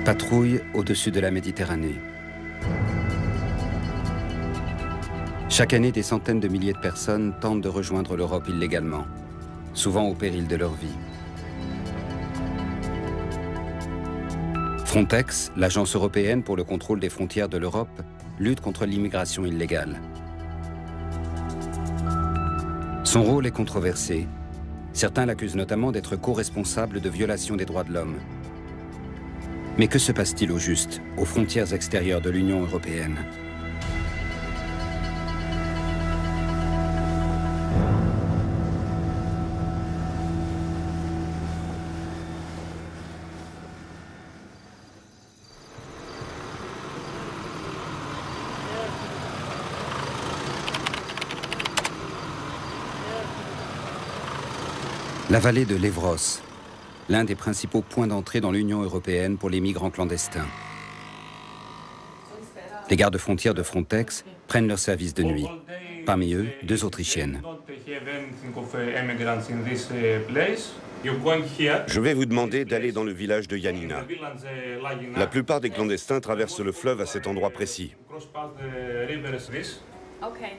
Patrouille au-dessus de la Méditerranée. Chaque année, des centaines de milliers de personnes tentent de rejoindre l'Europe illégalement, souvent au péril de leur vie. Frontex, l'agence européenne pour le contrôle des frontières de l'Europe, lutte contre l'immigration illégale. Son rôle est controversé. Certains l'accusent notamment d'être co-responsable de violations des droits de l'homme. Mais que se passe-t-il au juste, aux frontières extérieures de l'Union européenne ? La vallée de l'Evros, l'un des principaux points d'entrée dans l'Union européenne pour les migrants clandestins. Les gardes-frontières de Frontex prennent leur service de nuit. Parmi eux, 2 Autrichiennes. Je vais vous demander d'aller dans le village de Janina. La plupart des clandestins traversent le fleuve à cet endroit précis.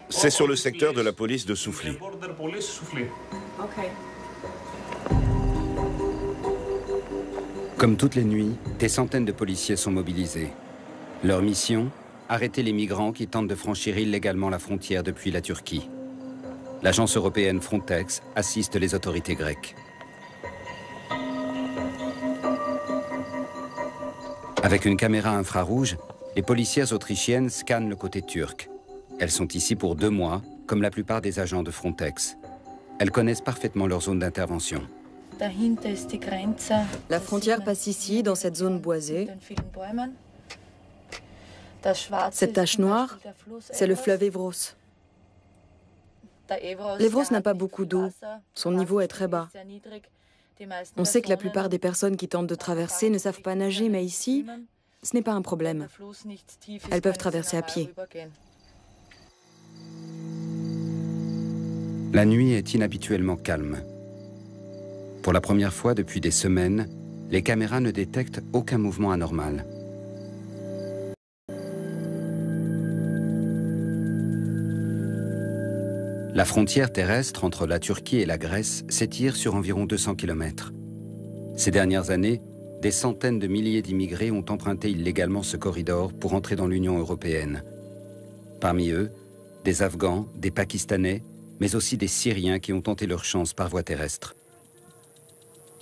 C'est sur le secteur de la police de Soufli. Comme toutes les nuits, des centaines de policiers sont mobilisés. Leur mission, arrêter les migrants qui tentent de franchir illégalement la frontière depuis la Turquie. L'agence européenne Frontex assiste les autorités grecques. Avec une caméra infrarouge, les policières autrichiennes scannent le côté turc. Elles sont ici pour 2 mois, comme la plupart des agents de Frontex. Elles connaissent parfaitement leur zone d'intervention. La frontière passe ici, dans cette zone boisée. Cette tache noire, c'est le fleuve Evros. L'Evros n'a pas beaucoup d'eau. Son niveau est très bas. On sait que la plupart des personnes qui tentent de traverser ne savent pas nager, mais ici, ce n'est pas un problème. Elles peuvent traverser à pied. La nuit est inhabituellement calme. Pour la première fois depuis des semaines, les caméras ne détectent aucun mouvement anormal. La frontière terrestre entre la Turquie et la Grèce s'étire sur environ 200 km. Ces dernières années, des centaines de milliers d'immigrés ont emprunté illégalement ce corridor pour entrer dans l'Union européenne. Parmi eux, des Afghans, des Pakistanais, mais aussi des Syriens qui ont tenté leur chance par voie terrestre.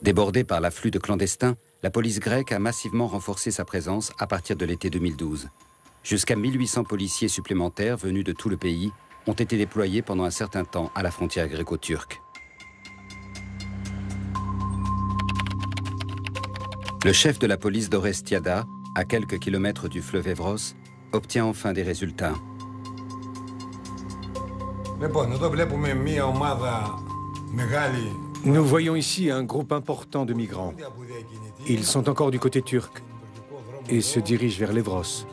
Débordée par l'afflux de clandestins, la police grecque a massivement renforcé sa présence à partir de l'été 2012. Jusqu'à 1800 policiers supplémentaires venus de tout le pays ont été déployés pendant un certain temps à la frontière gréco-turque. Le chef de la police d'Orestiada, à quelques kilomètres du fleuve Evros, obtient enfin des résultats. Nous voyons ici un groupe important de migrants. Ils sont encore du côté turc et se dirigent vers l'Evros.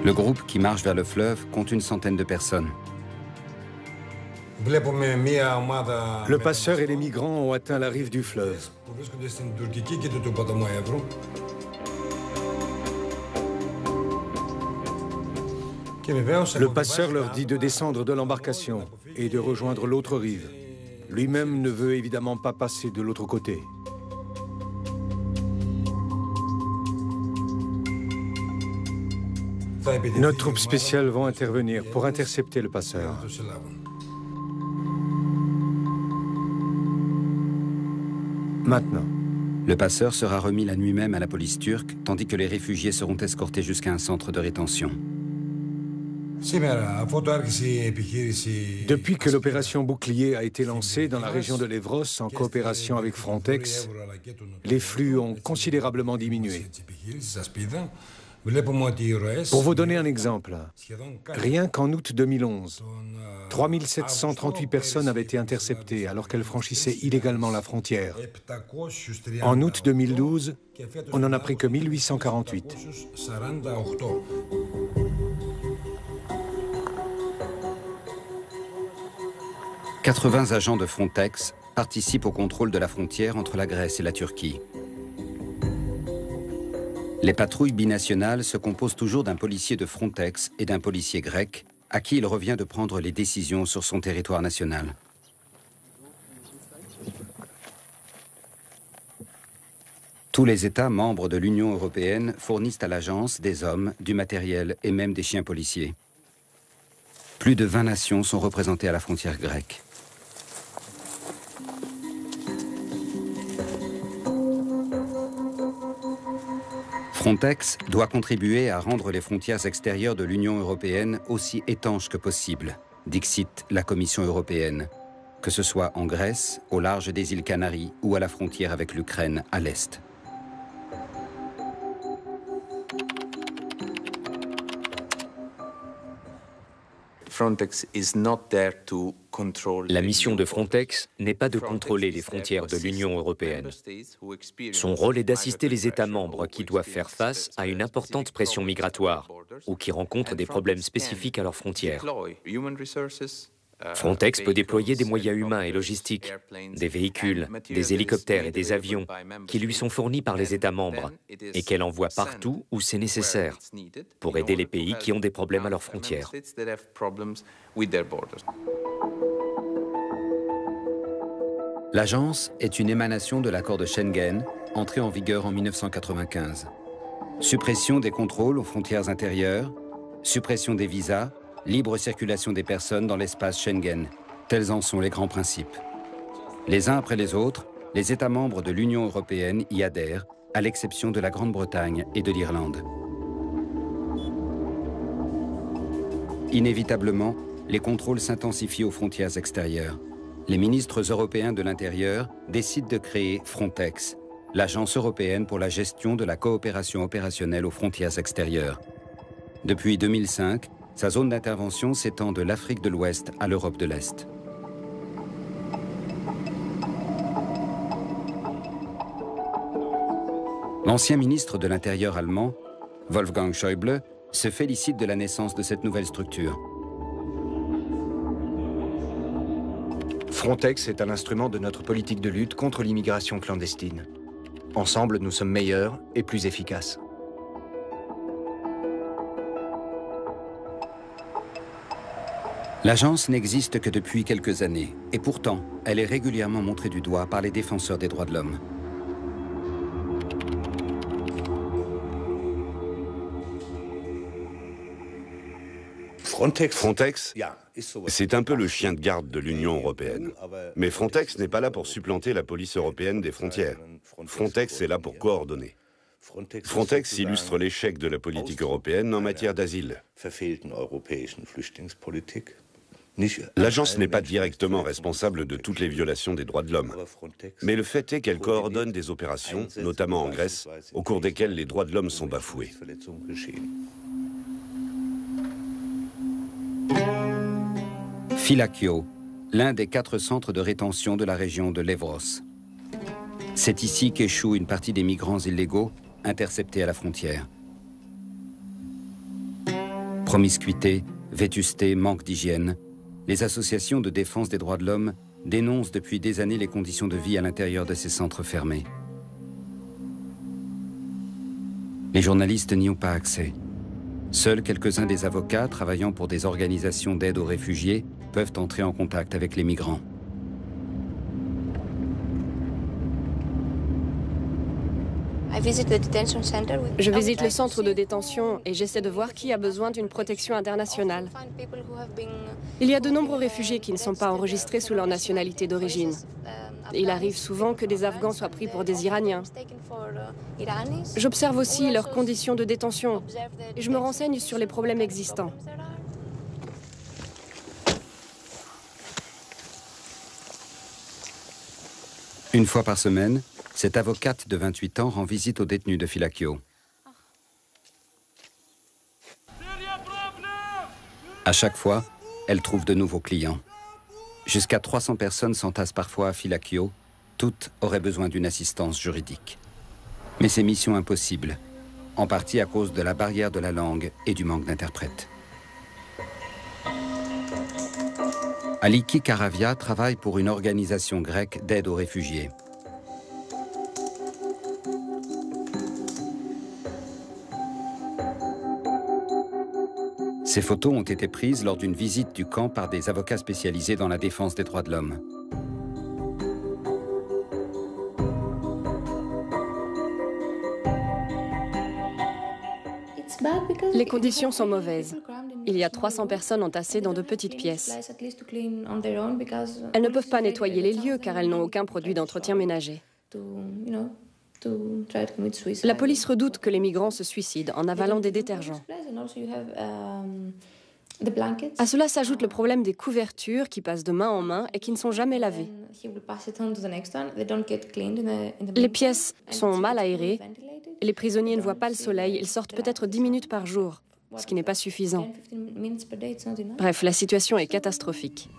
Le groupe qui marche vers le fleuve compte une centaine de personnes. Le passeur et les migrants ont atteint la rive du fleuve. Le passeur leur dit de descendre de l'embarcation et de rejoindre l'autre rive. Lui-même ne veut évidemment pas passer de l'autre côté. Nos troupes spéciales vont intervenir pour intercepter le passeur. Maintenant. Le passeur sera remis la nuit même à la police turque, tandis que les réfugiés seront escortés jusqu'à un centre de rétention. Depuis que l'opération Bouclier a été lancée dans la région de l'Evros en coopération avec Frontex, les flux ont considérablement diminué. Pour vous donner un exemple, rien qu'en août 2011, 3738 personnes avaient été interceptées alors qu'elles franchissaient illégalement la frontière. En août 2012, on n'en a pris que 1848. 80 agents de Frontex participent au contrôle de la frontière entre la Grèce et la Turquie. Les patrouilles binationales se composent toujours d'un policier de Frontex et d'un policier grec, à qui il revient de prendre les décisions sur son territoire national. Tous les États membres de l'Union européenne fournissent à l'agence des hommes, du matériel et même des chiens policiers. Plus de 20 nations sont représentées à la frontière grecque. Frontex doit contribuer à rendre les frontières extérieures de l'Union européenne aussi étanches que possible, dixit la Commission européenne, que ce soit en Grèce, au large des îles Canaries ou à la frontière avec l'Ukraine à l'est. La mission de Frontex n'est pas de contrôler les frontières de l'Union européenne. Son rôle est d'assister les États membres qui doivent faire face à une importante pression migratoire ou qui rencontrent des problèmes spécifiques à leurs frontières. Frontex peut déployer des moyens humains et logistiques, des véhicules, des hélicoptères et des avions qui lui sont fournis par les États membres et qu'elle envoie partout où c'est nécessaire pour aider les pays qui ont des problèmes à leurs frontières. L'agence est une émanation de l'accord de Schengen, entré en vigueur en 1995. Suppression des contrôles aux frontières intérieures, suppression des visas, libre circulation des personnes dans l'espace Schengen. Tels en sont les grands principes. Les uns après les autres, les États membres de l'Union européenne y adhèrent, à l'exception de la Grande-Bretagne et de l'Irlande. Inévitablement, les contrôles s'intensifient aux frontières extérieures. Les ministres européens de l'Intérieur décident de créer Frontex, l'agence européenne pour la gestion de la coopération opérationnelle aux frontières extérieures. Depuis 2005, sa zone d'intervention s'étend de l'Afrique de l'Ouest à l'Europe de l'Est. L'ancien ministre de l'Intérieur allemand, Wolfgang Schäuble, se félicite de la naissance de cette nouvelle structure. Frontex est un instrument de notre politique de lutte contre l'immigration clandestine. Ensemble, nous sommes meilleurs et plus efficaces. L'agence n'existe que depuis quelques années, et pourtant, elle est régulièrement montrée du doigt par les défenseurs des droits de l'homme. Frontex, c'est un peu le chien de garde de l'Union européenne. Mais Frontex n'est pas là pour supplanter la police européenne des frontières. Frontex est là pour coordonner. Frontex illustre l'échec de la politique européenne en matière d'asile. L'agence n'est pas directement responsable de toutes les violations des droits de l'homme. Mais le fait est qu'elle coordonne des opérations, notamment en Grèce, au cours desquelles les droits de l'homme sont bafoués. Fylakio, l'un des 4 centres de rétention de la région de Lévros. C'est ici qu'échoue une partie des migrants illégaux interceptés à la frontière. Promiscuité, vétusté, manque d'hygiène, les associations de défense des droits de l'homme dénoncent depuis des années les conditions de vie à l'intérieur de ces centres fermés. Les journalistes n'y ont pas accès. Seuls quelques-uns des avocats travaillant pour des organisations d'aide aux réfugiés peuvent entrer en contact avec les migrants. Je visite le centre de détention et j'essaie de voir qui a besoin d'une protection internationale. Il y a de nombreux réfugiés qui ne sont pas enregistrés sous leur nationalité d'origine. Il arrive souvent que des Afghans soient pris pour des Iraniens. J'observe aussi leurs conditions de détention et je me renseigne sur les problèmes existants. Une fois par semaine, cette avocate de 28 ans rend visite aux détenus de Fylakio. À chaque fois, elle trouve de nouveaux clients. Jusqu'à 300 personnes s'entassent parfois à Fylakio. Toutes auraient besoin d'une assistance juridique. Mais c'est mission impossible, en partie à cause de la barrière de la langue et du manque d'interprètes. Aliki Karavia travaille pour une organisation grecque d'aide aux réfugiés. Ces photos ont été prises lors d'une visite du camp par des avocats spécialisés dans la défense des droits de l'homme. Les conditions sont mauvaises. Il y a 300 personnes entassées dans de petites pièces. Elles ne peuvent pas nettoyer les lieux car elles n'ont aucun produit d'entretien ménager. La police redoute que les migrants se suicident en avalant des détergents. À cela s'ajoute le problème des couvertures qui passent de main en main et qui ne sont jamais lavées. Les pièces sont mal aérées. Les prisonniers ne voient pas le soleil. Ils sortent peut-être 10 minutes par jour, ce qui n'est pas suffisant. Bref, la situation est catastrophique.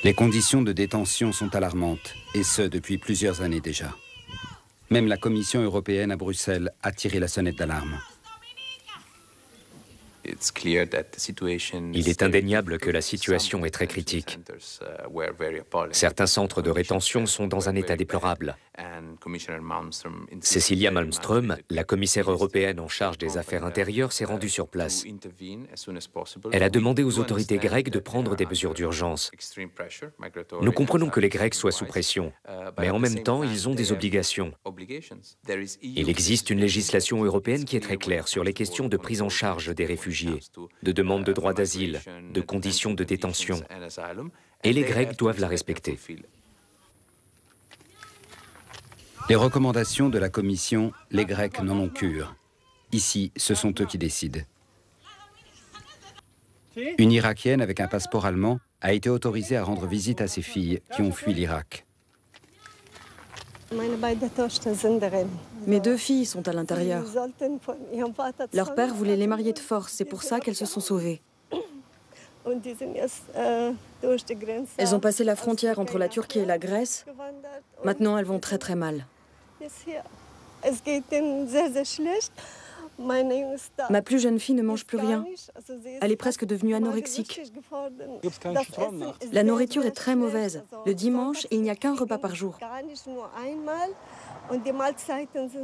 Les conditions de détention sont alarmantes, et ce depuis plusieurs années déjà. Même la Commission européenne à Bruxelles a tiré la sonnette d'alarme. Il est indéniable que la situation est très critique. Certains centres de rétention sont dans un état déplorable. Cecilia Malmström, la commissaire européenne en charge des affaires intérieures, s'est rendue sur place. Elle a demandé aux autorités grecques de prendre des mesures d'urgence. Nous comprenons que les Grecs soient sous pression, mais en même temps, ils ont des obligations. Il existe une législation européenne qui est très claire sur les questions de prise en charge des réfugiés, de demande de droit d'asile, de conditions de détention. Et les Grecs doivent la respecter. Les recommandations de la Commission, les Grecs n'en ont cure. Ici, ce sont eux qui décident. Une Irakienne avec un passeport allemand a été autorisée à rendre visite à ses filles qui ont fui l'Irak. Mes 2 filles sont à l'intérieur. Leur père voulait les marier de force, c'est pour ça qu'elles se sont sauvées. Elles ont passé la frontière entre la Turquie et la Grèce. Maintenant, elles vont très très mal. Ma plus jeune fille ne mange plus rien. Elle est presque devenue anorexique. La nourriture est très mauvaise. Le dimanche, il n'y a qu'un repas par jour.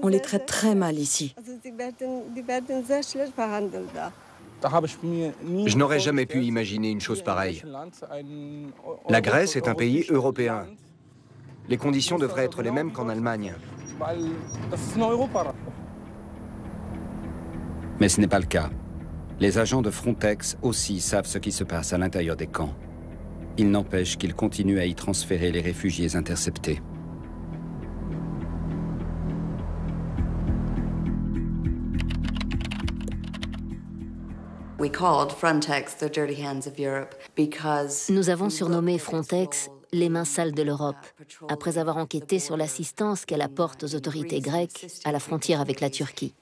On les traite très mal ici. Je n'aurais jamais pu imaginer une chose pareille. La Grèce est un pays européen. Les conditions devraient être les mêmes qu'en Allemagne. Mais ce n'est pas le cas. Les agents de Frontex aussi savent ce qui se passe à l'intérieur des camps. Il n'empêche qu'ils continuent à y transférer les réfugiés interceptés. Nous avons surnommé Frontex les mains sales de l'Europe, après avoir enquêté sur l'assistance qu'elle apporte aux autorités grecques à la frontière avec la Turquie.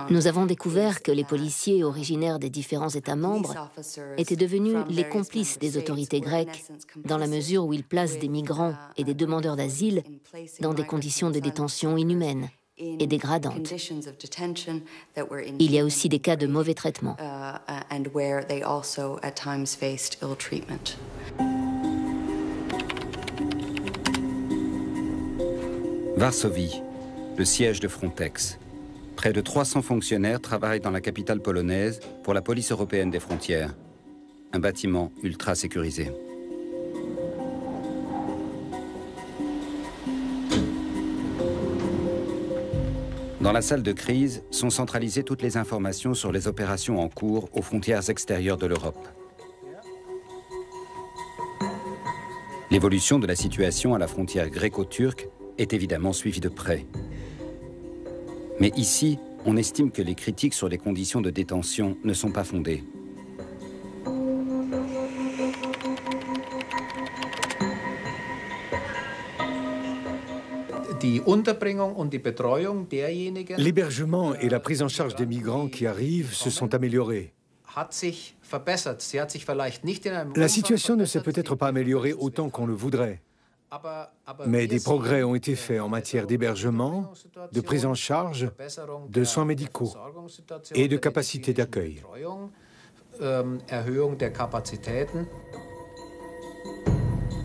Nous avons découvert que les policiers originaires des différents États membres étaient devenus les complices des autorités grecques dans la mesure où ils placent des migrants et des demandeurs d'asile dans des conditions de détention inhumaines et dégradantes. Il y a aussi des cas de mauvais traitement. Varsovie, le siège de Frontex. Près de 300 fonctionnaires travaillent dans la capitale polonaise pour la police européenne des frontières. Un bâtiment ultra sécurisé. Dans la salle de crise sont centralisées toutes les informations sur les opérations en cours aux frontières extérieures de l'Europe. L'évolution de la situation à la frontière gréco-turque est évidemment suivie de près. Mais ici, on estime que les critiques sur les conditions de détention ne sont pas fondées. L'hébergement et la prise en charge des migrants qui arrivent se sont améliorés. La situation ne s'est peut-être pas améliorée autant qu'on le voudrait. Mais des progrès ont été faits en matière d'hébergement, de prise en charge, de soins médicaux et de capacité d'accueil.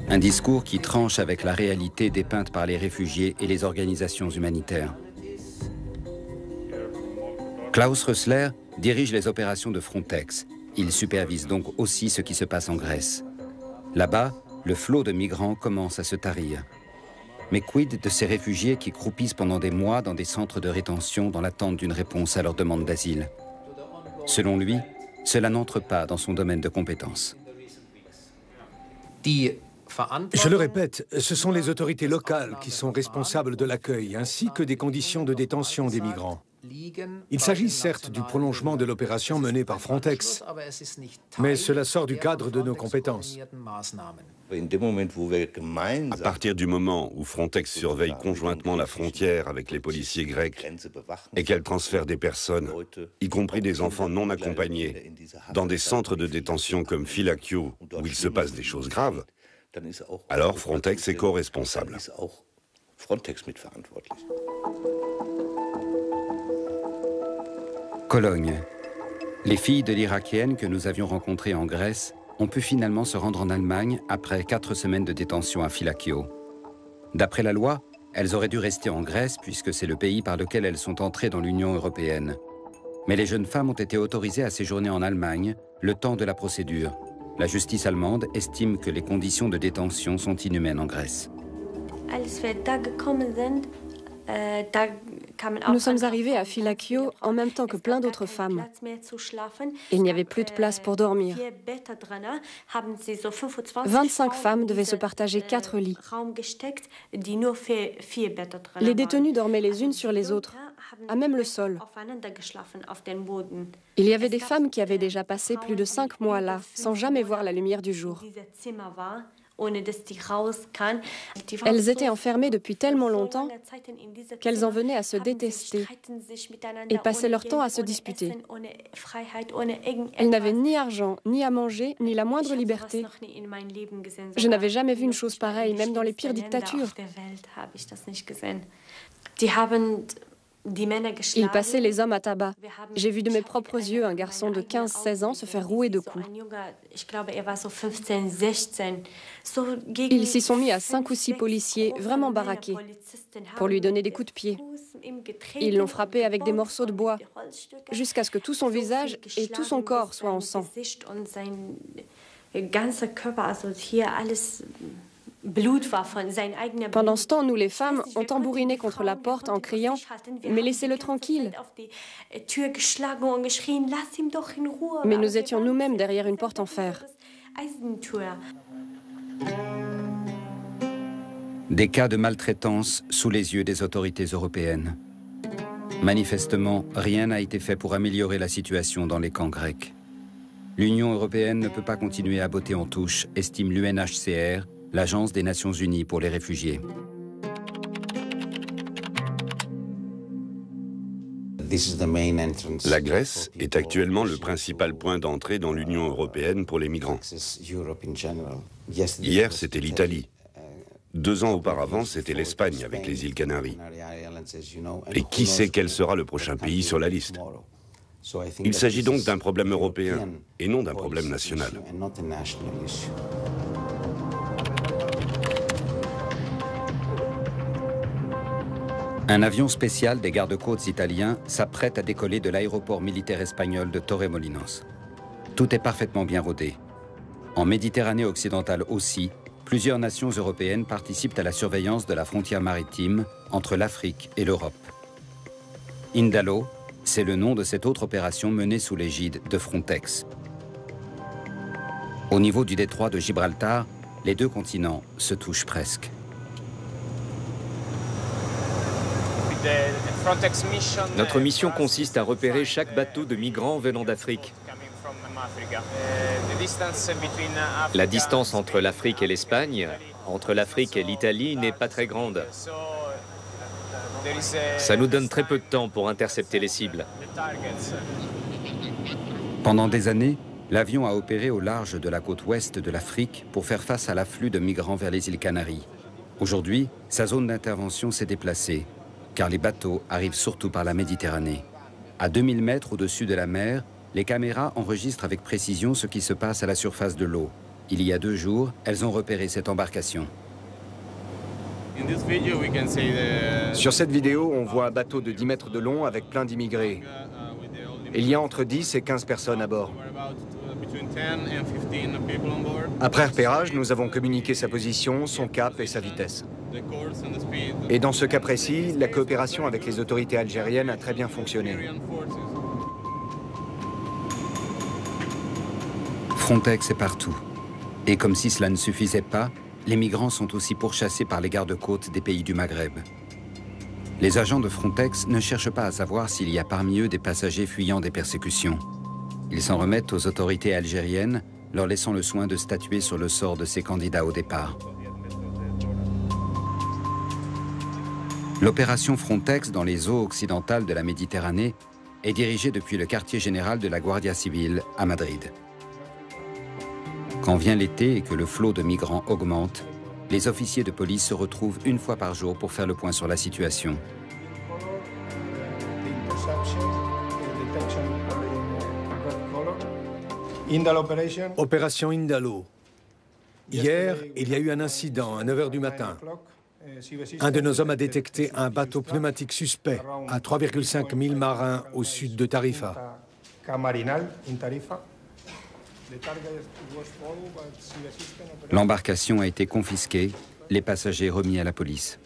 Un discours qui tranche avec la réalité dépeinte par les réfugiés et les organisations humanitaires. Klaus Rössler dirige les opérations de Frontex. Il supervise donc aussi ce qui se passe en Grèce. Là-bas, le flot de migrants commence à se tarir. Mais quid de ces réfugiés qui croupissent pendant des mois dans des centres de rétention dans l'attente d'une réponse à leur demande d'asile? Selon lui, cela n'entre pas dans son domaine de compétences. Je le répète, ce sont les autorités locales qui sont responsables de l'accueil ainsi que des conditions de détention des migrants. Il s'agit certes du prolongement de l'opération menée par Frontex, mais cela sort du cadre de nos compétences. À partir du moment où Frontex surveille conjointement la frontière avec les policiers grecs et qu'elle transfère des personnes, y compris des enfants non accompagnés, dans des centres de détention comme Fylakio, où il se passe des choses graves, alors Frontex est co-responsable. Cologne. Les filles de l'Irakienne que nous avions rencontrées en Grèce ont pu finalement se rendre en Allemagne après 4 semaines de détention à Fylakio. D'après la loi, elles auraient dû rester en Grèce puisque c'est le pays par lequel elles sont entrées dans l'Union européenne. Mais les jeunes femmes ont été autorisées à séjourner en Allemagne le temps de la procédure. La justice allemande estime que les conditions de détention sont inhumaines en Grèce. Nous sommes arrivés à Fylakio en même temps que plein d'autres femmes. Il n'y avait plus de place pour dormir. 25 femmes devaient se partager 4 lits. Les détenues dormaient les unes sur les autres, à même le sol. Il y avait des femmes qui avaient déjà passé plus de 5 mois là, sans jamais voir la lumière du jour. Elles étaient enfermées depuis tellement longtemps qu'elles en venaient à se détester et passaient leur temps à se disputer. Elles n'avaient ni argent, ni à manger, ni la moindre liberté. Je n'avais jamais vu une chose pareille, même dans les pires dictatures. Ils passaient les hommes à tabac. J'ai vu de mes propres yeux un garçon de 15-16 ans se faire rouer de coups. Ils s'y sont mis à 5 ou 6 policiers, vraiment baraqués, pour lui donner des coups de pied. Ils l'ont frappé avec des morceaux de bois, jusqu'à ce que tout son visage et tout son corps soient en sang. Pendant ce temps, nous les femmes, on tambouriné contre la porte en criant « Mais laissez-le tranquille !» Mais nous étions nous-mêmes derrière une porte en fer. Des cas de maltraitance sous les yeux des autorités européennes. Manifestement, rien n'a été fait pour améliorer la situation dans les camps grecs. L'Union européenne ne peut pas continuer à botter en touche, estime l'UNHCR, l'Agence des Nations Unies pour les réfugiés. La Grèce est actuellement le principal point d'entrée dans l'Union européenne pour les migrants. Hier, c'était l'Italie. 2 ans auparavant, c'était l'Espagne avec les îles Canaries. Et qui sait quel sera le prochain pays sur la liste? Il s'agit donc d'un problème européen et non d'un problème national. Un avion spécial des gardes-côtes italiens s'apprête à décoller de l'aéroport militaire espagnol de Torremolinos. Tout est parfaitement bien rodé. En Méditerranée occidentale aussi, plusieurs nations européennes participent à la surveillance de la frontière maritime entre l'Afrique et l'Europe. Indalo, c'est le nom de cette autre opération menée sous l'égide de Frontex. Au niveau du détroit de Gibraltar, les 2 continents se touchent presque. Notre mission consiste à repérer chaque bateau de migrants venant d'Afrique. La distance entre l'Afrique et l'Espagne, entre l'Afrique et l'Italie, n'est pas très grande. Ça nous donne très peu de temps pour intercepter les cibles. Pendant des années, l'avion a opéré au large de la côte ouest de l'Afrique pour faire face à l'afflux de migrants vers les îles Canaries. Aujourd'hui, sa zone d'intervention s'est déplacée, car les bateaux arrivent surtout par la Méditerranée. À 2000 mètres au-dessus de la mer, les caméras enregistrent avec précision ce qui se passe à la surface de l'eau. Il y a 2 jours, elles ont repéré cette embarcation. Sur cette vidéo, on voit un bateau de 10 mètres de long avec plein d'immigrés. Il y a entre 10 et 15 personnes à bord. Après repérage, nous avons communiqué sa position, son cap et sa vitesse. Et dans ce cas précis, la coopération avec les autorités algériennes a très bien fonctionné. Frontex est partout. Et comme si cela ne suffisait pas, les migrants sont aussi pourchassés par les gardes-côtes des pays du Maghreb. Les agents de Frontex ne cherchent pas à savoir s'il y a parmi eux des passagers fuyant des persécutions. Ils s'en remettent aux autorités algériennes, leur laissant le soin de statuer sur le sort de ces candidats au départ. L'opération Frontex dans les eaux occidentales de la Méditerranée est dirigée depuis le quartier général de la Guardia Civile à Madrid. Quand vient l'été et que le flot de migrants augmente, les officiers de police se retrouvent 1 fois par jour pour faire le point sur la situation. Opération Indalo. Hier, il y a eu un incident à 9 h du matin. Un de nos hommes a détecté un bateau pneumatique suspect à 3,5 milles marins au sud de Tarifa. L'embarcation a été confisquée, les passagers remis à la police.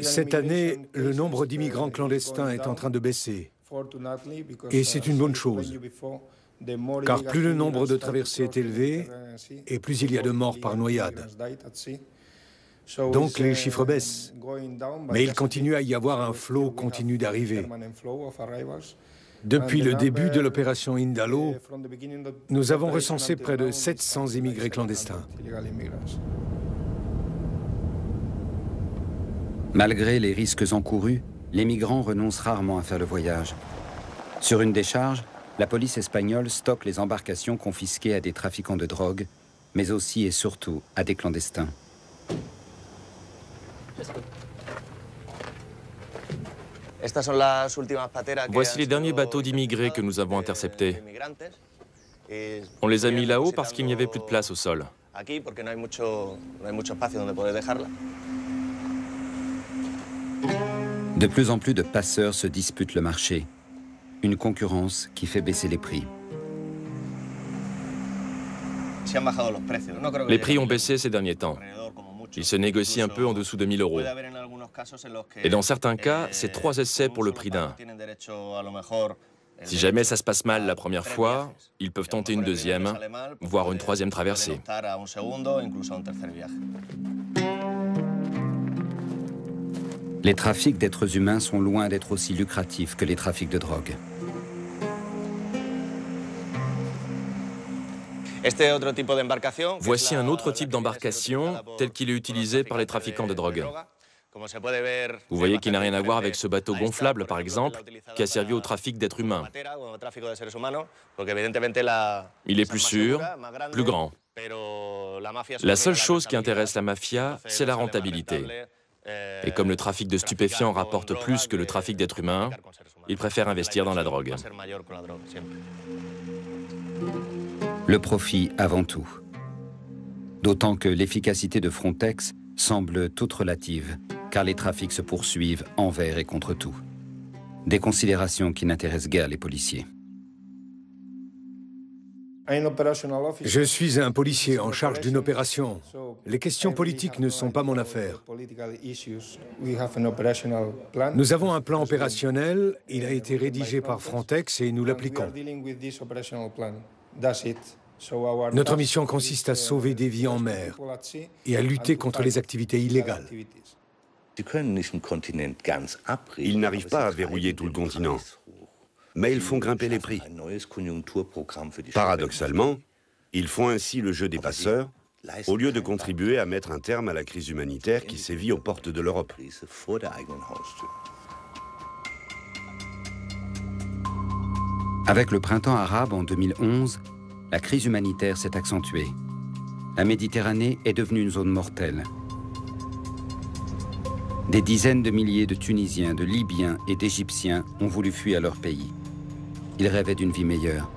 Cette année, le nombre d'immigrants clandestins est en train de baisser. Et c'est une bonne chose, car plus le nombre de traversées est élevé, et plus il y a de morts par noyade. Donc les chiffres baissent, mais il continue à y avoir un flot continu d'arrivées. Depuis le début de l'opération Indalo, nous avons recensé près de 700 immigrés clandestins. Malgré les risques encourus, les migrants renoncent rarement à faire le voyage. Sur une décharge, la police espagnole stocke les embarcations confisquées à des trafiquants de drogue, mais aussi et surtout à des clandestins. Voici les derniers bateaux d'immigrés que nous avons interceptés. On les a mis là-haut parce qu'il n'y avait plus de place au sol. De plus en plus de passeurs se disputent le marché. Une concurrence qui fait baisser les prix. Les prix ont baissé ces derniers temps. Ils se négocient un peu en dessous de 1 000 €. Et dans certains cas, c'est 3 essais pour le prix d'un. Si jamais ça se passe mal la première fois, ils peuvent tenter une deuxième, voire une troisième traversée. Les trafics d'êtres humains sont loin d'être aussi lucratifs que les trafics de drogue. Voici un autre type d'embarcation tel qu'il est utilisé par les trafiquants de drogue. Vous voyez qu'il n'a rien à voir avec ce bateau gonflable, par exemple, qui a servi au trafic d'êtres humains. Il est plus sûr, plus grand. La seule chose qui intéresse la mafia, c'est la rentabilité. Et comme le trafic de stupéfiants rapporte plus que le trafic d'êtres humains, ils préfèrent investir dans la drogue. Le profit avant tout. D'autant que l'efficacité de Frontex semble toute relative, car les trafics se poursuivent envers et contre tout. Des considérations qui n'intéressent guère les policiers. Je suis un policier en charge d'une opération. Les questions politiques ne sont pas mon affaire. Nous avons un plan opérationnel, il a été rédigé par Frontex et nous l'appliquons. Notre mission consiste à sauver des vies en mer et à lutter contre les activités illégales. Ils n'arrivent pas à verrouiller tout le continent, mais ils font grimper les prix. Paradoxalement, ils font ainsi le jeu des passeurs, au lieu de contribuer à mettre un terme à la crise humanitaire qui sévit aux portes de l'Europe. Avec le printemps arabe en 2011, la crise humanitaire s'est accentuée. La Méditerranée est devenue une zone mortelle. Des dizaines de milliers de Tunisiens, de Libyens et d'Égyptiens ont voulu fuir leur pays. Ils rêvaient d'une vie meilleure.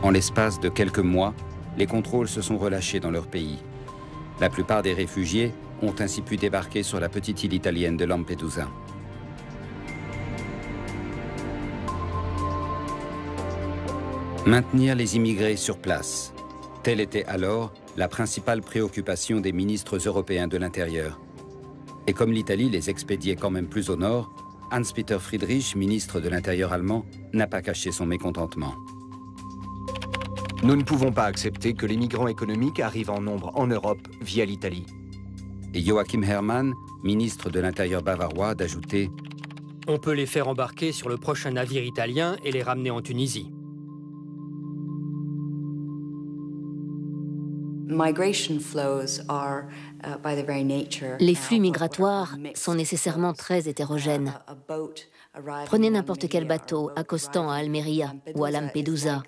En l'espace de quelques mois, les contrôles se sont relâchés dans leur pays. La plupart des réfugiés ont ainsi pu débarquer sur la petite île italienne de Lampedusa. Maintenir les immigrés sur place, telle était alors la principale préoccupation des ministres européens de l'Intérieur. Et comme l'Italie les expédiait quand même plus au nord, Hans-Peter Friedrich, ministre de l'Intérieur allemand, n'a pas caché son mécontentement. Nous ne pouvons pas accepter que les migrants économiques arrivent en nombre en Europe via l'Italie. Et Joachim Herrmann, ministre de l'Intérieur bavarois, d'ajouter « On peut les faire embarquer sur le prochain navire italien et les ramener en Tunisie. » Les flux migratoires sont nécessairement très hétérogènes. Prenez n'importe quel bateau accostant à Almeria ou à Lampedusa.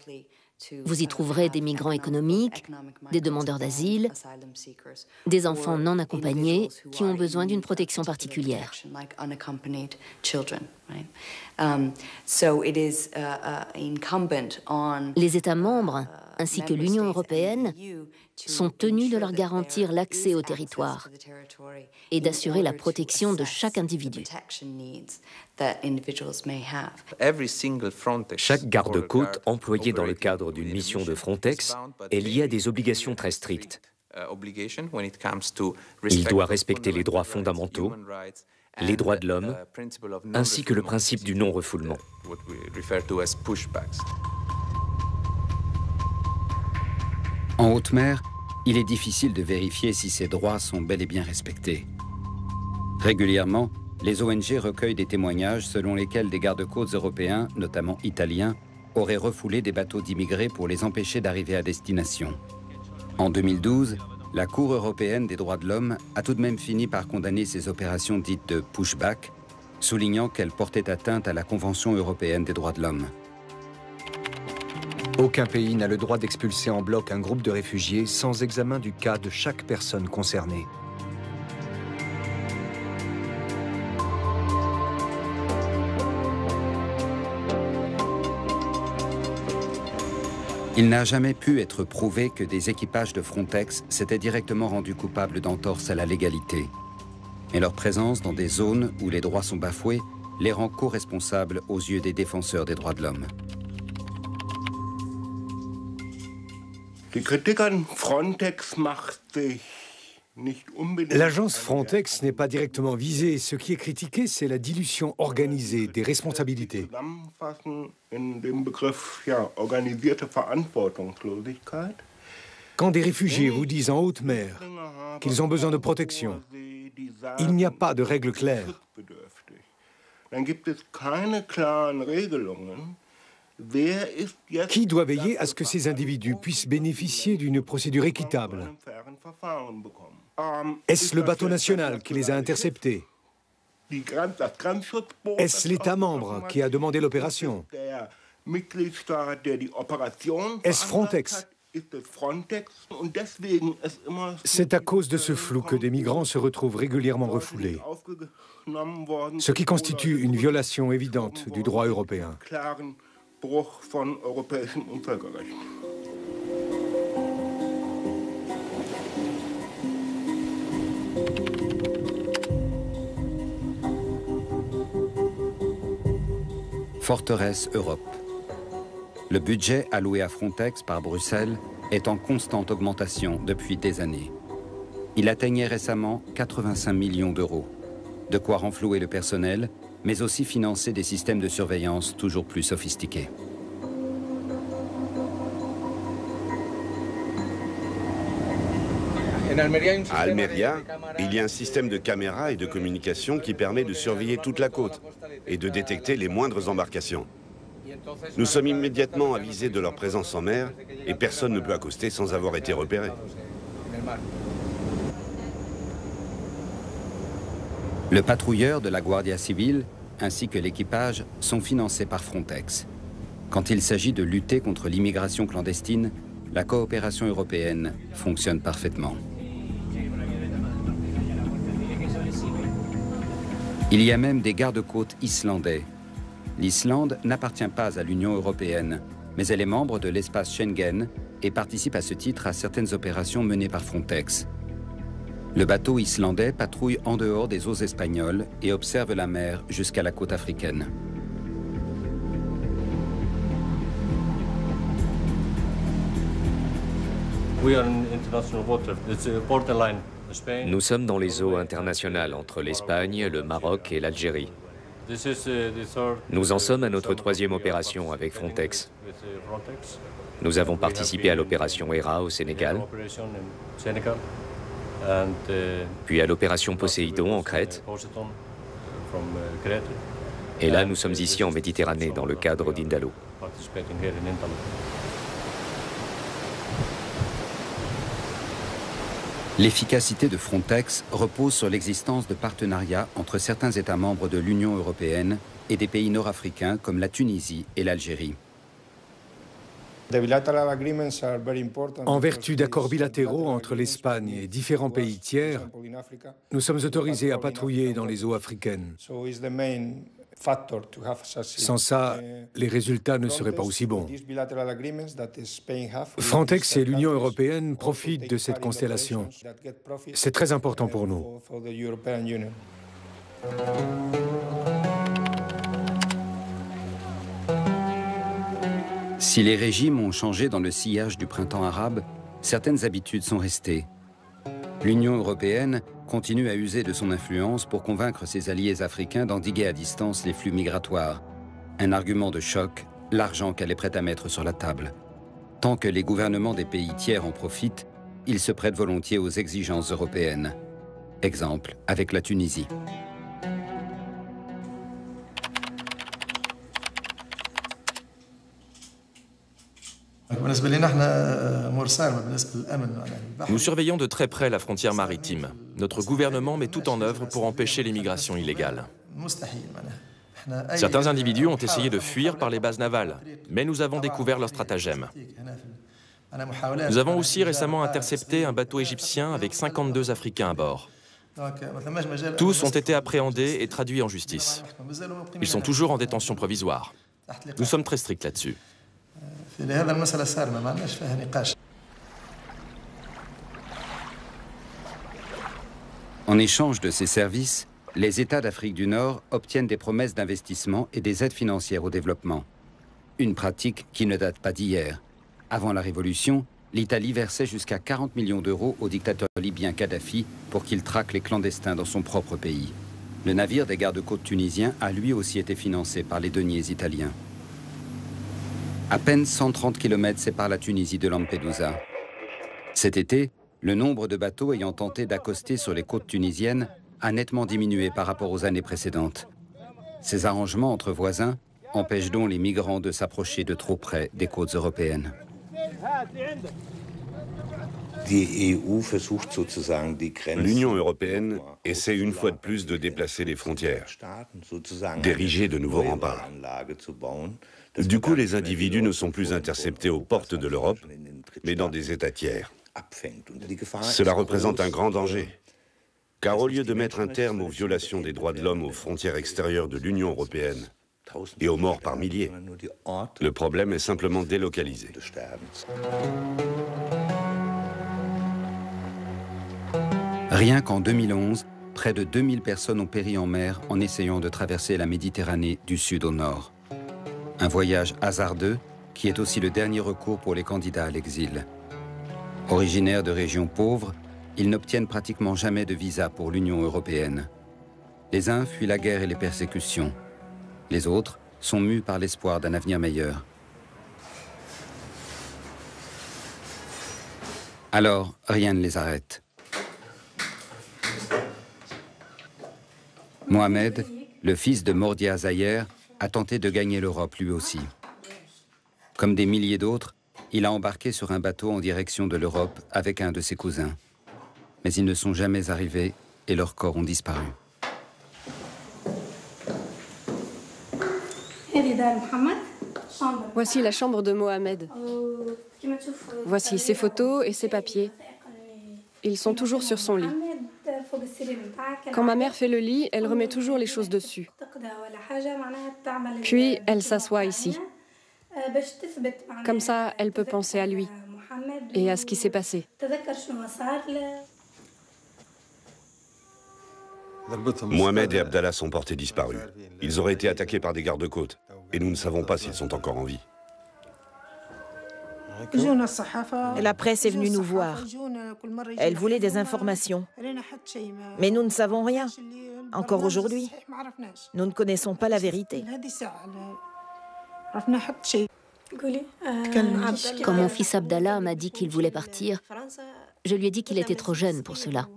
Vous y trouverez des migrants économiques, des demandeurs d'asile, des enfants non accompagnés qui ont besoin d'une protection particulière. Les États membres, ainsi que l'Union européenne, sont tenus de leur garantir l'accès au territoire et d'assurer la protection de chaque individu. Chaque garde-côte employé dans le cadre d'une mission de Frontex est lié à des obligations très strictes. Il doit respecter les droits fondamentaux, les droits de l'homme, ainsi que le principe du non-refoulement. En haute mer, il est difficile de vérifier si ces droits sont bel et bien respectés. Régulièrement, les ONG recueillent des témoignages selon lesquels des gardes-côtes européens, notamment italiens, auraient refoulé des bateaux d'immigrés pour les empêcher d'arriver à destination. En 2012, la Cour européenne des droits de l'homme a tout de même fini par condamner ces opérations dites de pushback, soulignant qu'elles portaient atteinte à la Convention européenne des droits de l'homme. Aucun pays n'a le droit d'expulser en bloc un groupe de réfugiés sans examen du cas de chaque personne concernée. Il n'a jamais pu être prouvé que des équipages de Frontex s'étaient directement rendus coupables d'entorse à la légalité. Mais leur présence dans des zones où les droits sont bafoués les rend co-responsables aux yeux des défenseurs des droits de l'homme. L'agence Frontex n'est pas directement visée. Ce qui est critiqué, c'est la dilution organisée des responsabilités. Quand des réfugiés vous disent en haute mer qu'ils ont besoin de protection, il n'y a pas de règles claires. Qui doit veiller à ce que ces individus puissent bénéficier d'une procédure équitable? Est-ce le bateau national qui les a interceptés? Est-ce l'État membre qui a demandé l'opération? Est-ce Frontex? C'est à cause de ce flou que des migrants se retrouvent régulièrement refoulés, ce qui constitue une violation évidente du droit européen. Forteresse Europe. Le budget alloué à Frontex par Bruxelles est en constante augmentation depuis des années. Il atteignait récemment 85 millions d'euros, de quoi renflouer le personnel, mais aussi financer des systèmes de surveillance toujours plus sophistiqués. À Almeria, il y a un système de caméras et de communication qui permet de surveiller toute la côte et de détecter les moindres embarcations. Nous sommes immédiatement avisés de leur présence en mer et personne ne peut accoster sans avoir été repéré. Le patrouilleur de la Guardia Civile ainsi que l'équipage sont financés par Frontex. Quand il s'agit de lutter contre l'immigration clandestine, la coopération européenne fonctionne parfaitement. Il y a même des gardes-côtes islandais. L'Islande n'appartient pas à l'Union européenne, mais elle est membre de l'espace Schengen et participe à ce titre à certaines opérations menées par Frontex. Le bateau islandais patrouille en dehors des eaux espagnoles et observe la mer jusqu'à la côte africaine. Nous sommes dans les eaux internationales entre l'Espagne, le Maroc et l'Algérie. Nous en sommes à notre troisième opération avec Frontex. Nous avons participé à l'opération Hera au Sénégal, puis à l'opération Poséidon en Crète. Et là, nous sommes ici en Méditerranée dans le cadre d'Indalo. L'efficacité de Frontex repose sur l'existence de partenariats entre certains États membres de l'Union européenne et des pays nord-africains comme la Tunisie et l'Algérie. En vertu d'accords bilatéraux entre l'Espagne et différents pays tiers, nous sommes autorisés à patrouiller dans les eaux africaines. Sans ça, les résultats ne seraient pas aussi bons. Frontex et l'Union européenne profitent de cette constellation. C'est très important pour nous. Si les régimes ont changé dans le sillage du printemps arabe, certaines habitudes sont restées. L'Union européenne continue à user de son influence pour convaincre ses alliés africains d'endiguer à distance les flux migratoires. Un argument de choc, l'argent qu'elle est prête à mettre sur la table. Tant que les gouvernements des pays tiers en profitent, ils se prêtent volontiers aux exigences européennes. Exemple avec la Tunisie. Nous surveillons de très près la frontière maritime. Notre gouvernement met tout en œuvre pour empêcher l'immigration illégale. Certains individus ont essayé de fuir par les bases navales, mais nous avons découvert leur stratagème. Nous avons aussi récemment intercepté un bateau égyptien avec 52 Africains à bord. Tous ont été appréhendés et traduits en justice. Ils sont toujours en détention provisoire. Nous sommes très stricts là-dessus. En échange de ces services, les États d'Afrique du Nord obtiennent des promesses d'investissement et des aides financières au développement. Une pratique qui ne date pas d'hier. Avant la Révolution, l'Italie versait jusqu'à 40 millions d'euros au dictateur libyen Kadhafi pour qu'il traque les clandestins dans son propre pays. Le navire des gardes-côtes tunisiens a lui aussi été financé par les deniers italiens. À peine 130 km séparent la Tunisie de Lampedusa. Cet été, le nombre de bateaux ayant tenté d'accoster sur les côtes tunisiennes a nettement diminué par rapport aux années précédentes. Ces arrangements entre voisins empêchent donc les migrants de s'approcher de trop près des côtes européennes. L'Union européenne essaie une fois de plus de déplacer les frontières, d'ériger de nouveaux remparts. Du coup, les individus ne sont plus interceptés aux portes de l'Europe, mais dans des États tiers. Cela représente un grand danger, car au lieu de mettre un terme aux violations des droits de l'homme aux frontières extérieures de l'Union européenne et aux morts par milliers, le problème est simplement délocalisé. Rien qu'en 2011, près de 2000 personnes ont péri en mer en essayant de traverser la Méditerranée du sud au nord. Un voyage hasardeux qui est aussi le dernier recours pour les candidats à l'exil. Originaires de régions pauvres, ils n'obtiennent pratiquement jamais de visa pour l'Union européenne. Les uns fuient la guerre et les persécutions. Les autres sont mus par l'espoir d'un avenir meilleur. Alors, rien ne les arrête. Mohamed, le fils de Mordia Zayer, a tenté de gagner l'Europe lui aussi. Comme des milliers d'autres, il a embarqué sur un bateau en direction de l'Europe avec un de ses cousins. Mais ils ne sont jamais arrivés et leurs corps ont disparu. Voici la chambre de Mohamed. Voici ses photos et ses papiers. Ils sont toujours sur son lit. Quand ma mère fait le lit, elle remet toujours les choses dessus. Puis, elle s'assoit ici. Comme ça, elle peut penser à lui et à ce qui s'est passé. Mohamed et Abdallah sont portés disparus. Ils auraient été attaqués par des gardes-côtes. Et nous ne savons pas s'ils sont encore en vie. La presse est venue nous voir. Elle voulait des informations. Mais nous ne savons rien. Encore aujourd'hui, nous ne connaissons pas la vérité. Quand mon fils Abdallah m'a dit qu'il voulait partir, je lui ai dit qu'il était trop jeune pour cela.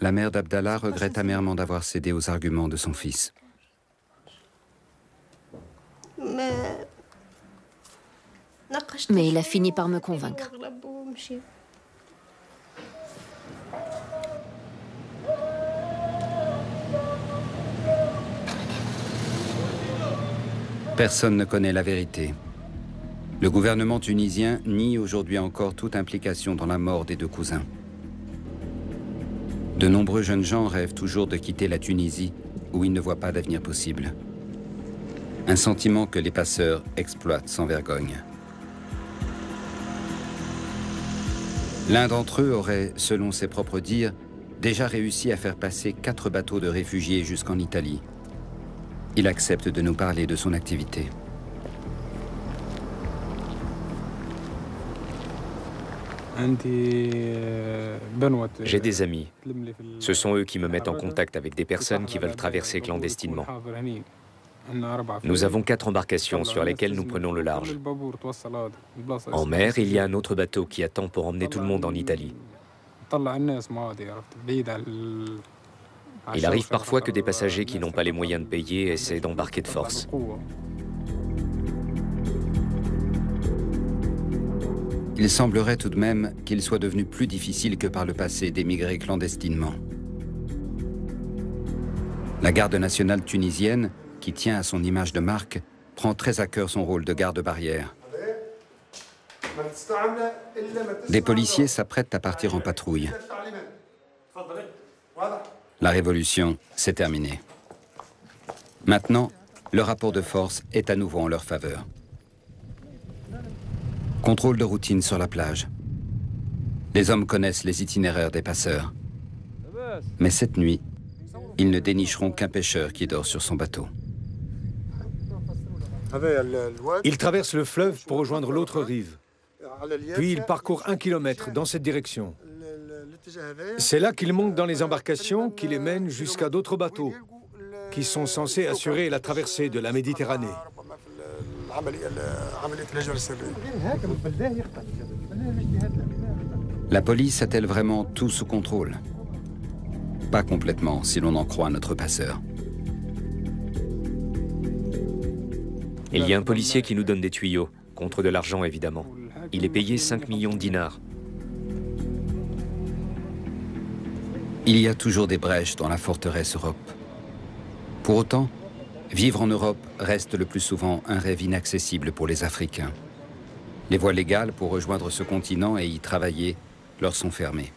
La mère d'Abdallah regrette amèrement d'avoir cédé aux arguments de son fils. Mais il a fini par me convaincre. Personne ne connaît la vérité. Le gouvernement tunisien nie aujourd'hui encore toute implication dans la mort des deux cousins. De nombreux jeunes gens rêvent toujours de quitter la Tunisie, où ils ne voient pas d'avenir possible. Un sentiment que les passeurs exploitent sans vergogne. L'un d'entre eux aurait, selon ses propres dires, déjà réussi à faire passer 4 bateaux de réfugiés jusqu'en Italie. Il accepte de nous parler de son activité. J'ai des amis. Ce sont eux qui me mettent en contact avec des personnes qui veulent traverser clandestinement. Nous avons 4 embarcations sur lesquelles nous prenons le large. En mer, il y a un autre bateau qui attend pour emmener tout le monde en Italie. Il arrive parfois que des passagers qui n'ont pas les moyens de payer essaient d'embarquer de force. Il semblerait tout de même qu'il soit devenu plus difficile que par le passé d'émigrer clandestinement. La garde nationale tunisienne, qui tient à son image de marque, prend très à cœur son rôle de garde-barrière. Des policiers s'apprêtent à partir en patrouille. La révolution, c'est terminé. Maintenant, le rapport de force est à nouveau en leur faveur. Contrôle de routine sur la plage. Les hommes connaissent les itinéraires des passeurs. Mais cette nuit, ils ne dénicheront qu'un pêcheur qui dort sur son bateau. Ils traversent le fleuve pour rejoindre l'autre rive. Puis ils parcourent 1 kilomètre dans cette direction. C'est là qu'ils montent dans les embarcations qui les mènent jusqu'à d'autres bateaux qui sont censés assurer la traversée de la Méditerranée. La police a-t-elle vraiment tout sous contrôle? Pas complètement, si l'on en croit notre passeur. Il y a un policier qui nous donne des tuyaux, contre de l'argent évidemment. Il est payé 5 millions de dinars. Il y a toujours des brèches dans la forteresse Europe. Pour autant, vivre en Europe reste le plus souvent un rêve inaccessible pour les Africains. Les voies légales pour rejoindre ce continent et y travailler leur sont fermées.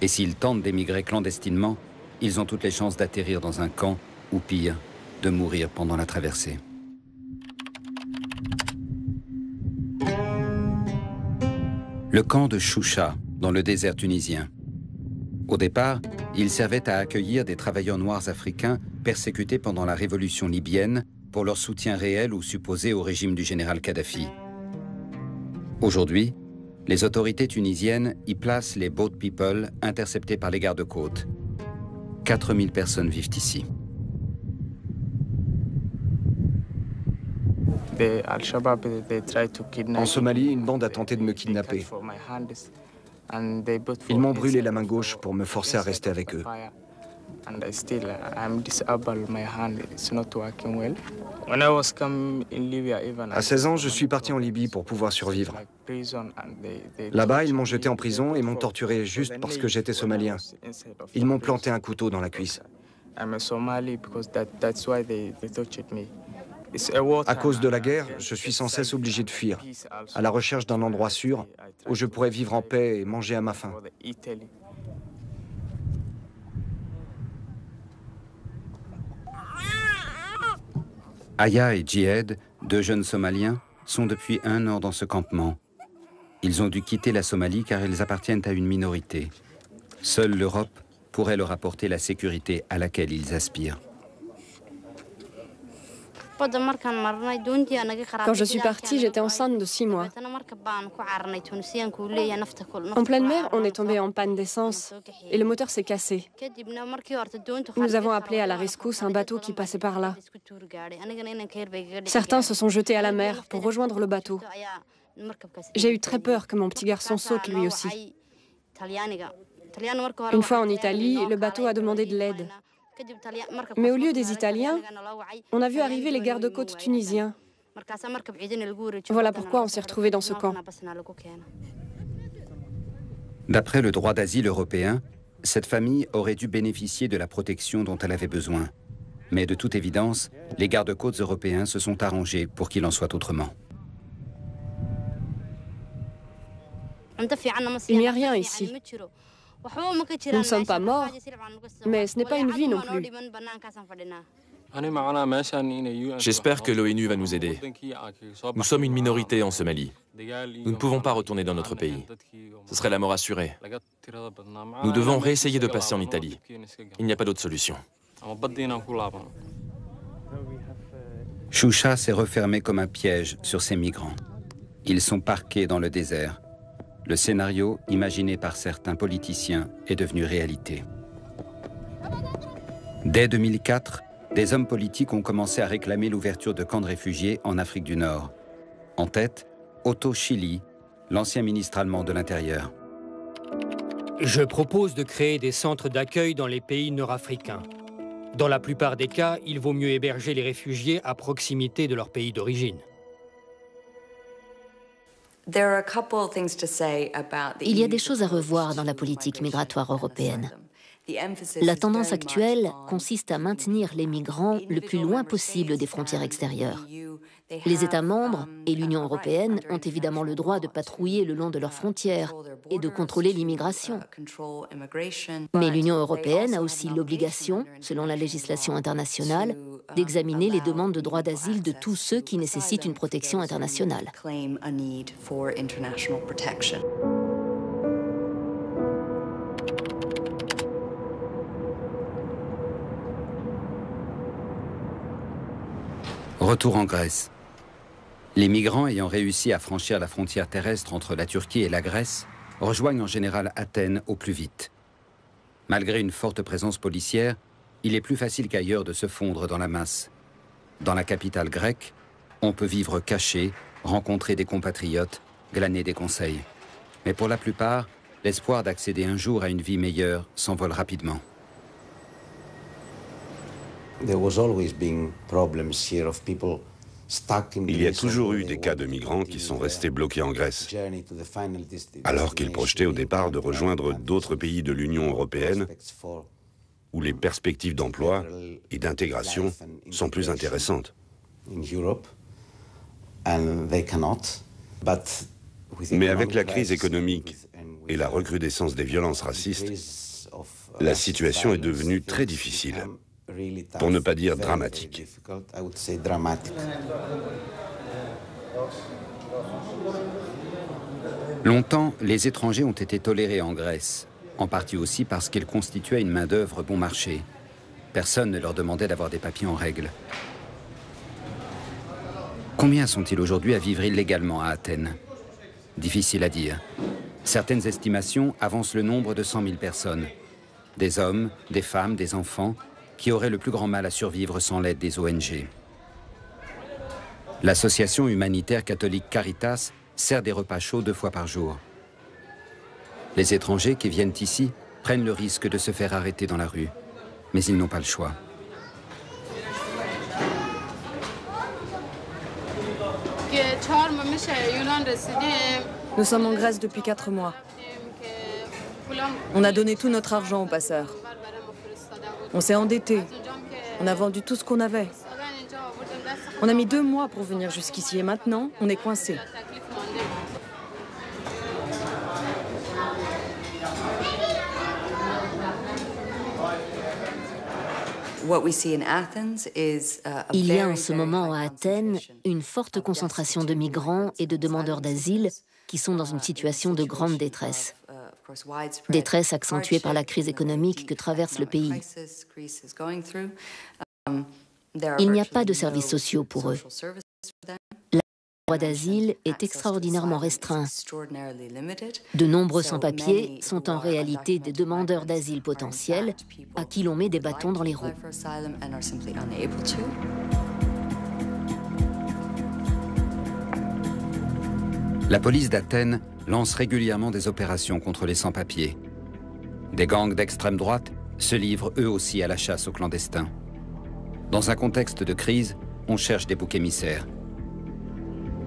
Et s'ils tentent d'émigrer clandestinement, ils ont toutes les chances d'atterrir dans un camp, ou pire, de mourir pendant la traversée. Le camp de Choucha, dans le désert tunisien. Au départ, il servait à accueillir des travailleurs noirs africains persécutés pendant la révolution libyenne pour leur soutien réel ou supposé au régime du général Kadhafi. Aujourd'hui, les autorités tunisiennes y placent les boat people interceptés par les gardes-côtes. 4000 personnes vivent ici. En Somalie, une bande a tenté de me kidnapper. Ils m'ont brûlé la main gauche pour me forcer à rester avec eux. À 16 ans, je suis parti en Libye pour pouvoir survivre. Là-bas, ils m'ont jeté en prison et m'ont torturé juste parce que j'étais somalien. Ils m'ont planté un couteau dans la cuisse. À cause de la guerre, je suis sans cesse obligé de fuir, à la recherche d'un endroit sûr où je pourrais vivre en paix et manger à ma faim. Aya et Djihad, deux jeunes Somaliens, sont depuis 1 an dans ce campement. Ils ont dû quitter la Somalie car ils appartiennent à une minorité. Seule l'Europe pourrait leur apporter la sécurité à laquelle ils aspirent. Quand je suis partie, j'étais enceinte de 6 mois. En pleine mer, on est tombé en panne d'essence et le moteur s'est cassé. Nous avons appelé à la rescousse un bateau qui passait par là. Certains se sont jetés à la mer pour rejoindre le bateau. J'ai eu très peur que mon petit garçon saute lui aussi. Une fois en Italie, le bateau a demandé de l'aide. Mais au lieu des Italiens, on a vu arriver les gardes-côtes tunisiens. Voilà pourquoi on s'est retrouvés dans ce camp. D'après le droit d'asile européen, cette famille aurait dû bénéficier de la protection dont elle avait besoin. Mais de toute évidence, les gardes-côtes européens se sont arrangés pour qu'il en soit autrement. Il n'y a rien ici. Nous ne sommes pas morts, mais ce n'est pas une vie non plus. J'espère que l'ONU va nous aider. Nous sommes une minorité en Somalie. Nous ne pouvons pas retourner dans notre pays. Ce serait la mort assurée. Nous devons réessayer de passer en Italie. Il n'y a pas d'autre solution. Choucha s'est refermé comme un piège sur ces migrants. Ils sont parqués dans le désert. Le scénario, imaginé par certains politiciens, est devenu réalité. Dès 2004, des hommes politiques ont commencé à réclamer l'ouverture de camps de réfugiés en Afrique du Nord. En tête, Otto Schily, l'ancien ministre allemand de l'Intérieur. Je propose de créer des centres d'accueil dans les pays nord-africains. Dans la plupart des cas, il vaut mieux héberger les réfugiés à proximité de leur pays d'origine. Il y a des choses à revoir dans la politique migratoire européenne. La tendance actuelle consiste à maintenir les migrants le plus loin possible des frontières extérieures. Les États membres et l'Union européenne ont évidemment le droit de patrouiller le long de leurs frontières et de contrôler l'immigration. Mais l'Union européenne a aussi l'obligation, selon la législation internationale, d'examiner les demandes de droit d'asile de tous ceux qui nécessitent une protection internationale. Retour en Grèce. Les migrants ayant réussi à franchir la frontière terrestre entre la Turquie et la Grèce rejoignent en général Athènes au plus vite. Malgré une forte présence policière, il est plus facile qu'ailleurs de se fondre dans la masse. Dans la capitale grecque, on peut vivre caché, rencontrer des compatriotes, glaner des conseils. Mais pour la plupart, l'espoir d'accéder un jour à une vie meilleure s'envole rapidement. Il y a toujours eu des cas de migrants qui sont restés bloqués en Grèce, alors qu'ils projetaient au départ de rejoindre d'autres pays de l'Union européenne où les perspectives d'emploi et d'intégration sont plus intéressantes. Mais avec la crise économique et la recrudescence des violences racistes, la situation est devenue très difficile, pour ne pas dire dramatique. Longtemps, les étrangers ont été tolérés en Grèce, en partie aussi parce qu'ils constituaient une main-d'œuvre bon marché. Personne ne leur demandait d'avoir des papiers en règle. Combien sont-ils aujourd'hui à vivre illégalement à Athènes? Difficile à dire. Certaines estimations avancent le nombre de 100 000 personnes. Des hommes, des femmes, des enfants, qui auraient le plus grand mal à survivre sans l'aide des ONG. L'association humanitaire catholique Caritas sert des repas chauds 2 fois par jour. Les étrangers qui viennent ici prennent le risque de se faire arrêter dans la rue, mais ils n'ont pas le choix. Nous sommes en Grèce depuis 4 mois. On a donné tout notre argent aux passeurs. On s'est endetté. On a vendu tout ce qu'on avait. On a mis 2 mois pour venir jusqu'ici et maintenant, on est coincé. Il y a en ce moment à Athènes une forte concentration de migrants et de demandeurs d'asile qui sont dans une situation de grande détresse. Détresse accentuée par la crise économique que traverse le pays. Il n'y a pas de services sociaux pour eux. Le droit d'asile est extraordinairement restreint. De nombreux sans-papiers sont en réalité des demandeurs d'asile potentiels à qui l'on met des bâtons dans les roues. La police d'Athènes lance régulièrement des opérations contre les sans-papiers. Des gangs d'extrême droite se livrent eux aussi à la chasse aux clandestins. Dans un contexte de crise, on cherche des boucs émissaires.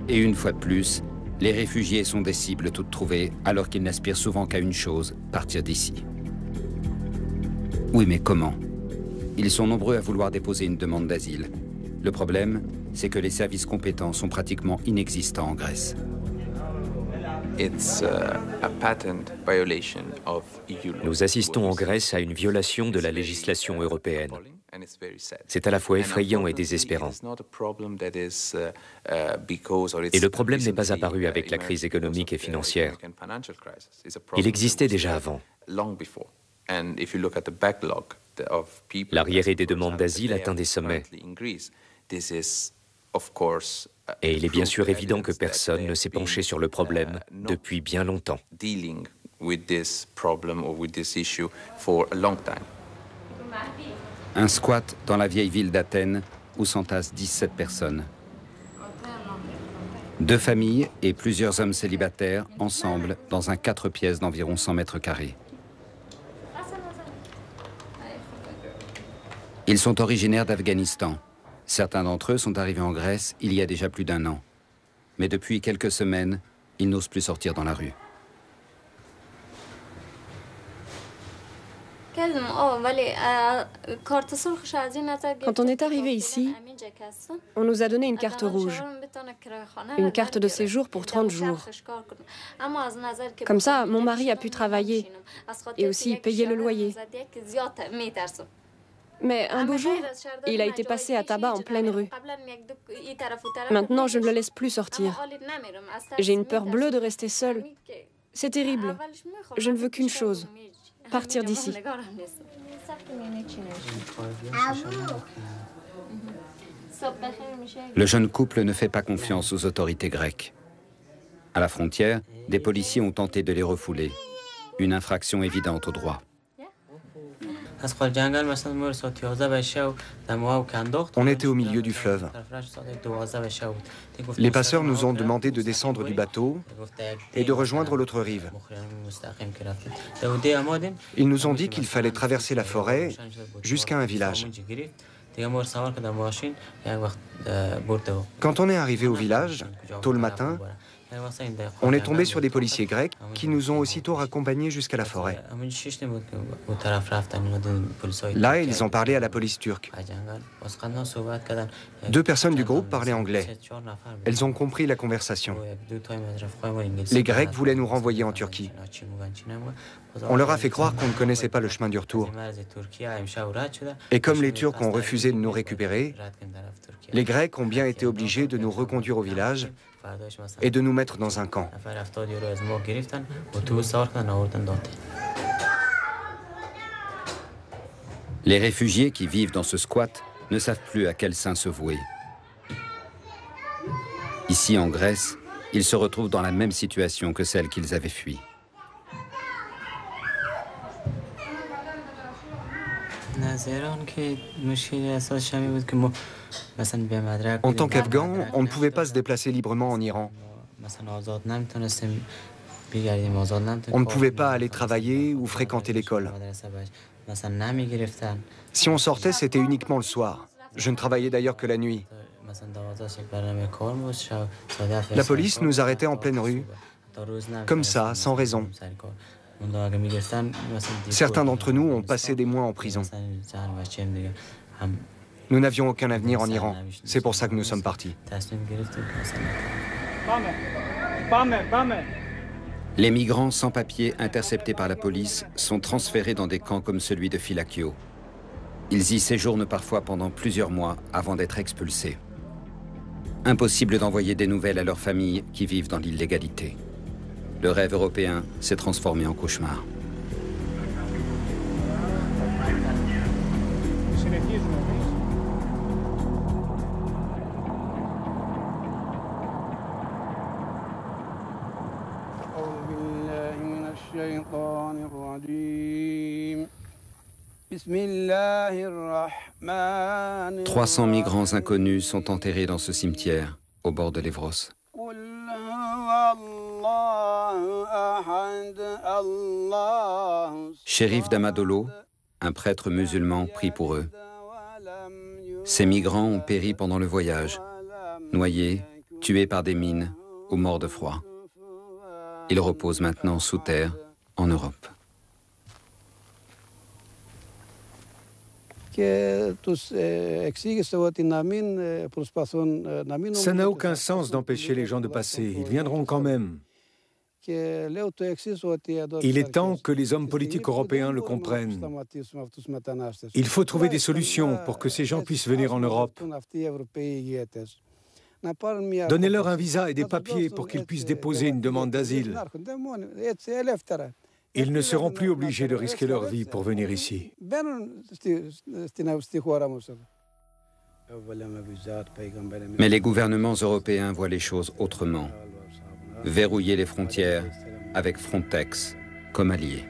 Et une fois de plus, les réfugiés sont des cibles toutes trouvées, alors qu'ils n'aspirent souvent qu'à une chose, partir d'ici. Oui, mais comment? Ils sont nombreux à vouloir déposer une demande d'asile. Le problème, c'est que les services compétents sont pratiquement inexistants en Grèce. Nous assistons en Grèce à une violation de la législation européenne. C'est à la fois effrayant et désespérant. Et le problème n'est pas apparu avec la crise économique et financière. Il existait déjà avant. L'arriéré des demandes d'asile atteint des sommets. Et il est bien sûr évident que personne ne s'est penché sur le problème depuis bien longtemps. Un squat dans la vieille ville d'Athènes où s'entassent 17 personnes. 2 familles et plusieurs hommes célibataires ensemble dans un 4 pièces d'environ 100 mètres carrés. Ils sont originaires d'Afghanistan. Certains d'entre eux sont arrivés en Grèce il y a déjà plus d'1 an. Mais depuis quelques semaines, ils n'osent plus sortir dans la rue. Quand on est arrivé ici, on nous a donné une carte rouge, une carte de séjour pour 30 jours. Comme ça, mon mari a pu travailler et aussi payer le loyer. Mais un beau jour, il a été passé à tabac en pleine rue. Maintenant, je ne le laisse plus sortir. J'ai une peur bleue de rester seule. C'est terrible. Je ne veux qu'une chose, partir d'ici. Le jeune couple ne fait pas confiance aux autorités grecques. À la frontière, des policiers ont tenté de les refouler. Une infraction évidente au droit. On était au milieu du fleuve. Les passeurs nous ont demandé de descendre du bateau et de rejoindre l'autre rive. Ils nous ont dit qu'il fallait traverser la forêt jusqu'à un village. Quand on est arrivé au village, tôt le matin, on est tombé sur des policiers grecs qui nous ont aussitôt raccompagnés jusqu'à la forêt. Là, ils ont parlé à la police turque. 2 personnes du groupe parlaient anglais. Elles ont compris la conversation. Les Grecs voulaient nous renvoyer en Turquie. On leur a fait croire qu'on ne connaissait pas le chemin du retour. Et comme les Turcs ont refusé de nous récupérer, les Grecs ont bien été obligés de nous reconduire au village et de nous mettre dans un camp. Les réfugiés qui vivent dans ce squat ne savent plus à quel saint se vouer. Ici, en Grèce, ils se retrouvent dans la même situation que celle qu'ils avaient fui. En tant qu'Afghans, on ne pouvait pas se déplacer librement en Iran. On ne pouvait pas aller travailler ou fréquenter l'école. Si on sortait, c'était uniquement le soir. Je ne travaillais d'ailleurs que la nuit. La police nous arrêtait en pleine rue, comme ça, sans raison. Certains d'entre nous ont passé des mois en prison. Nous n'avions aucun avenir en Iran. C'est pour ça que nous sommes partis. Les migrants sans papier interceptés par la police sont transférés dans des camps comme celui de Philakio. Ils y séjournent parfois pendant plusieurs mois avant d'être expulsés. Impossible d'envoyer des nouvelles à leurs familles qui vivent dans l'illégalité. Le rêve européen s'est transformé en cauchemar. « 300 migrants inconnus sont enterrés dans ce cimetière, au bord de l'Evros. Shérif d'Amadolo, un prêtre musulman, prie pour eux. Ces migrants ont péri pendant le voyage, noyés, tués par des mines ou morts de froid. Ils reposent maintenant sous terre, en Europe. » Ça n'a aucun sens d'empêcher les gens de passer. Ils viendront quand même. Il est temps que les hommes politiques européens le comprennent. Il faut trouver des solutions pour que ces gens puissent venir en Europe. Donnez-leur un visa et des papiers pour qu'ils puissent déposer une demande d'asile. Ils ne seront plus obligés de risquer leur vie pour venir ici. Mais les gouvernements européens voient les choses autrement. Verrouiller les frontières avec Frontex comme allié.